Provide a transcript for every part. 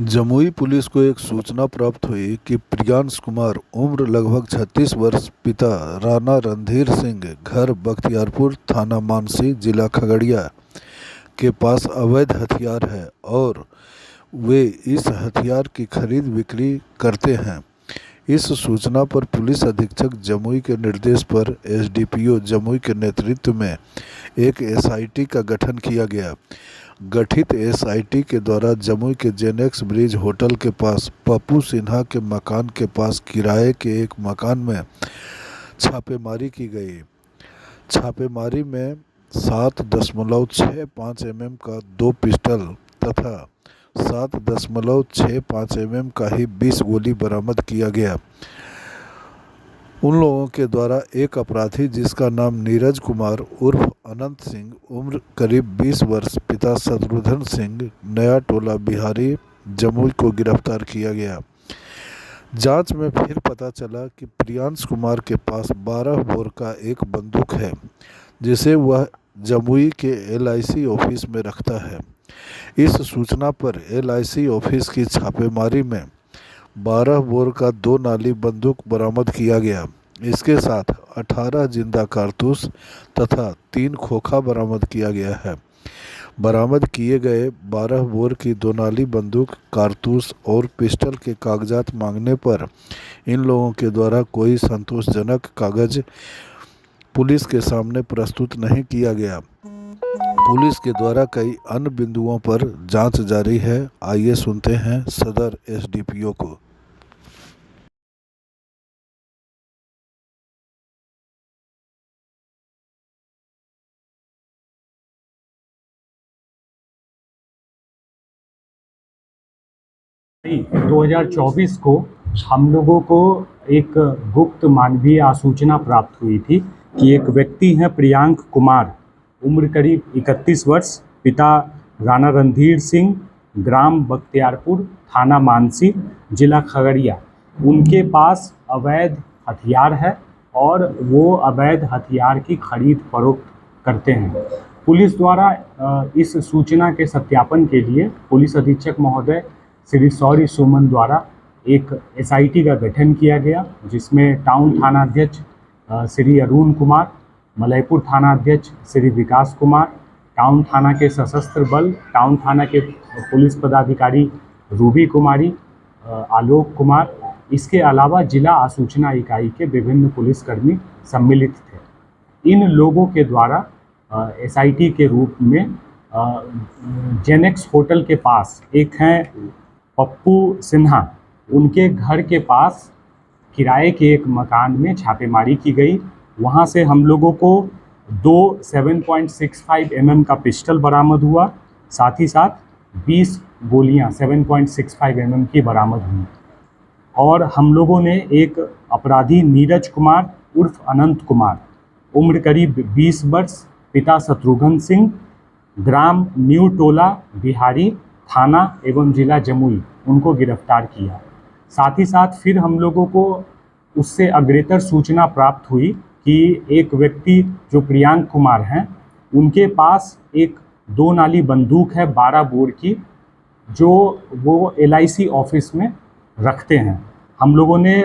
Jamui police को एक सूचना प्राप्त हुई कि प्रियांश कुमार उम्र लगभग 36 वर्ष पिता राणा रणधीर सिंह घर बख्तियारपुर थाना मानसी जिला खगड़िया के पास अवैध हथियार है और वे इस हथियार की खरीद बिक्री करते हैं। इस सूचना पर पुलिस अधीक्षक जमुई के निर्देश पर एसडीपीओ जमुई के नेतृत्व में एक एसआईटी का गठन किया गया। गठित एसआईटी के द्वारा जमुई के जेनेक्स ब्रिज होटल के पास पप्पू सिन्हा के मकान के पास किराए के एक मकान में छापेमारी की गई। छापेमारी में 7.65 mm का 2 पिस्टल तथा 7.65 mm का ही 20 गोली बरामद किया गया। उन लोगों के द्वारा एक अपराधी जिसका नाम नीरज कुमार उर्फ अनंत सिंह उम्र करीब 20 वर्ष पिता शत्रुघ्न सिंह नया टोला बिहारी जमुई को गिरफ्तार किया गया। जांच में फिर पता चला कि प्रियांश कुमार के पास 12 बोर का एक बंदूक है जिसे वह जमुई के एलआईसी ऑफिस में रखता है। इस सूचना पर एलआईसी ऑफिस की छापेमारी में 12 बोर का 2 नाली बंदूक बरामद किया गया। इसके साथ 18 जिंदा कारतूस तथा 3 खोखा बरामद किया गया है। बरामद किए गए 12 बोर की 2 नाली बंदूक, कारतूस और पिस्टल के कागजात मांगने पर इन लोगों के द्वारा कोई संतोषजनक कागज पुलिस के सामने प्रस्तुत नहीं किया गया। पुलिस के द्वारा कई अन्य बिंदुओं पर जांच जारी है। आइए सुनते हैं सदर एसडीपीओ को। मई 2024 को हम लोगों को एक गुप्त मानवीय आसूचना प्राप्त हुई थी कि एक व्यक्ति हैं प्रियांक कुमार, उम्र करीब 31 वर्ष, पिता राणा रणधीर सिंह, ग्राम बख्तियारपुर, थाना मानसी, जिला खगड़िया, उनके पास अवैध हथियार है और वो अवैध हथियार की खरीद फरोख्त करते हैं। पुलिस द्वारा इस सूचना के सत्यापन के लिए पुलिस अधीक्षक महोदय श्री सौरी सुमन द्वारा एक एसआईटी का गठन किया गया, जिसमें टाउन थाना अध्यक्ष श्री अरुण कुमार, मलयपुर थाना अध्यक्ष श्री विकास कुमार, टाउन थाना के सशस्त्र बल टाउन थाना के पुलिस पदाधिकारी रूबी कुमारी, आलोक कुमार, इसके अलावा जिला आसूचना इकाई के विभिन्न पुलिसकर्मी सम्मिलित थे। इन लोगों के द्वारा एसआईटी के रूप में जेनेक्स होटल के पास एक हैं पप्पू सिन्हा, उनके घर के पास किराए के एक मकान में छापेमारी की गई। वहां से हम लोगों को 2 7.65 mm का पिस्टल बरामद हुआ, साथ ही साथ 20 गोलियां 7.65 mm की बरामद हुई। और हम लोगों ने एक अपराधी नीरज कुमार उर्फ अनंत कुमार, उम्र करीब 20 वर्ष, पिता शत्रुघ्न सिंह, ग्राम न्यू टोला बिहारी, थाना एवं जिला जमुई, उनको गिरफ्तार किया। साथ ही साथ फिर हम लोगों को उससे अग्रेतर सूचना प्राप्त हुई कि एक व्यक्ति जो प्रियांक कुमार हैं, उनके पास एक 2 नाली बंदूक है 12 बोर की, जो वो एलआईसी ऑफिस में रखते हैं। हम लोगों ने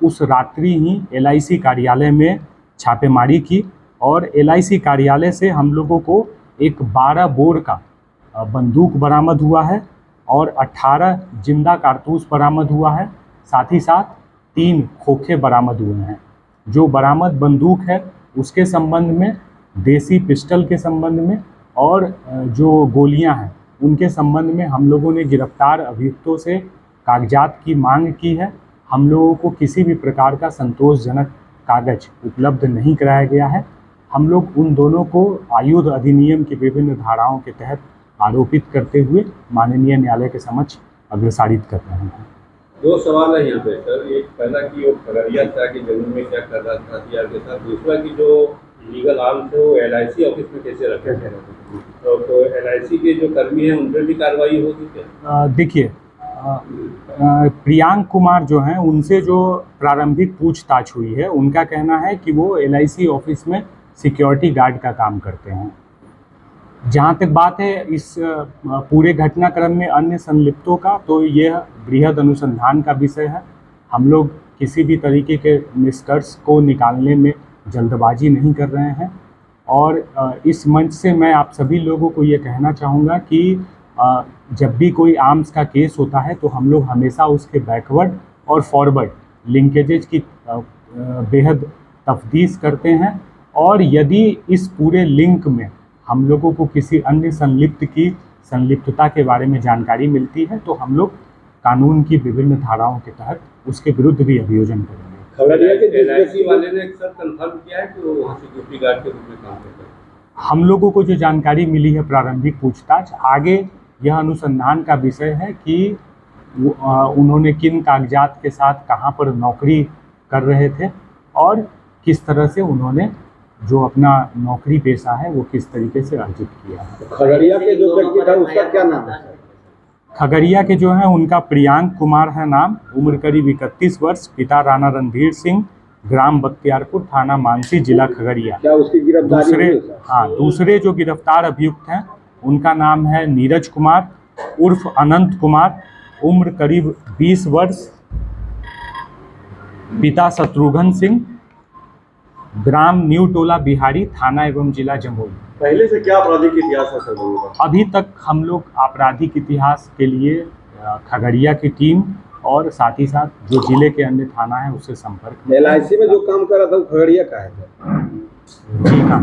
उस रात्रि ही एलआईसी कार्यालय में छापेमारी की और एलआईसी कार्यालय से हम लोगों को एक 12 बोर का बंदूक बरामद हुआ है और 18 जिंदा कारतूस बरामद हुआ है। साथ ही साथ 3 खोखे बरामद हुए हैं। जो बरामद बंदूक है उसके संबंध में, देसी पिस्टल के संबंध में और जो गोलियां हैं उनके संबंध में हम लोगों ने गिरफ्तार अभियुक्तों से कागजात की मांग की है। हम लोगों को किसी भी प्रकार का संतोषजनक कागज उपलब्ध नहीं कराया गया है। हम लोग उन दोनों को आयुध अधिनियम की विभिन्न धाराओं के तहत आरोपित करते हुए माननीय न्यायालय के समक्ष अग्रसारित कर रहे हैं। 2 सवाल है यहाँ पे सर। एक पहला कि वो खगड़िया था कि जमीन में क्या कर रहा था हथियार के साथ, दूसरा कि जो लीगल आर्म्स है वो एलआईसी ऑफिस में कैसे रखे थे, तो एलआईसी के जो कर्मी हैं उन पर भी कार्रवाई होगी क्या? देखिए, प्रियांक कुमार जो हैं, उनसे जो प्रारंभिक पूछताछ हुई है, उनका कहना है कि वो एलआईसी ऑफिस में सिक्योरिटी गार्ड का काम करते हैं। जहाँ तक बात है इस पूरे घटनाक्रम में अन्य संलिप्तों का, तो यह बृहद अनुसंधान का विषय है। हम लोग किसी भी तरीके के निष्कर्ष को निकालने में जल्दबाजी नहीं कर रहे हैं। और इस मंच से मैं आप सभी लोगों को ये कहना चाहूँगा कि जब भी कोई आर्म्स का केस होता है तो हम लोग हमेशा उसके बैकवर्ड और फॉरवर्ड लिंकेजेज की बेहद तफ्तीश करते हैं। और यदि इस पूरे लिंक में हम लोगों को किसी अन्य संलिप्त की संलिप्तता के बारे में जानकारी मिलती है तो हम लोग कानून की विभिन्न धाराओं के तहत उसके विरुद्ध भी अभियोजन करेंगे। खगड़िया के LIC वाले ने सर कंफर्म किया है कि वो वहाँ सिक्योरिटी गार्ड के रूप में काम करते हैं। हम लोगों को जो जानकारी मिली है प्रारंभिक पूछताछ, आगे यह अनुसंधान का विषय है कि उन्होंने किन कागजात के साथ कहाँ पर नौकरी कर रहे थे और किस तरह से उन्होंने जो अपना नौकरी पेशा है वो किस तरीके से अर्जित किया है। खगड़िया के जो व्यक्ति था उसका क्या नाम है? खगड़िया के जो है उनका प्रियांक कुमार है नाम, उम्र करीब 31 वर्ष, पिता राणा रणधीर सिंह, ग्राम बख्तियारपुर, थाना मानसी, जिला खगड़िया। क्या उसकी गिरफ्तारी हुई है सर? दूसरे जो गिरफ्तार अभियुक्त हैं उनका नाम है नीरज कुमार उर्फ अनंत कुमार, उम्र करीब 20 वर्ष, पिता शत्रुघ्न सिंह, ग्राम न्यू टोला बिहारी, थाना एवं जिला जमुई। पहले से क्या आपराधिक इतिहास है सर लोगों का? अभी तक हम लोग आपराधिक इतिहास के लिए खगड़िया की टीम और साथ ही साथ जो जिले के अन्य थाना है उससे संपर्क में। LIC में जो काम कर रहा था वो खगड़िया का है सर? जी हाँ।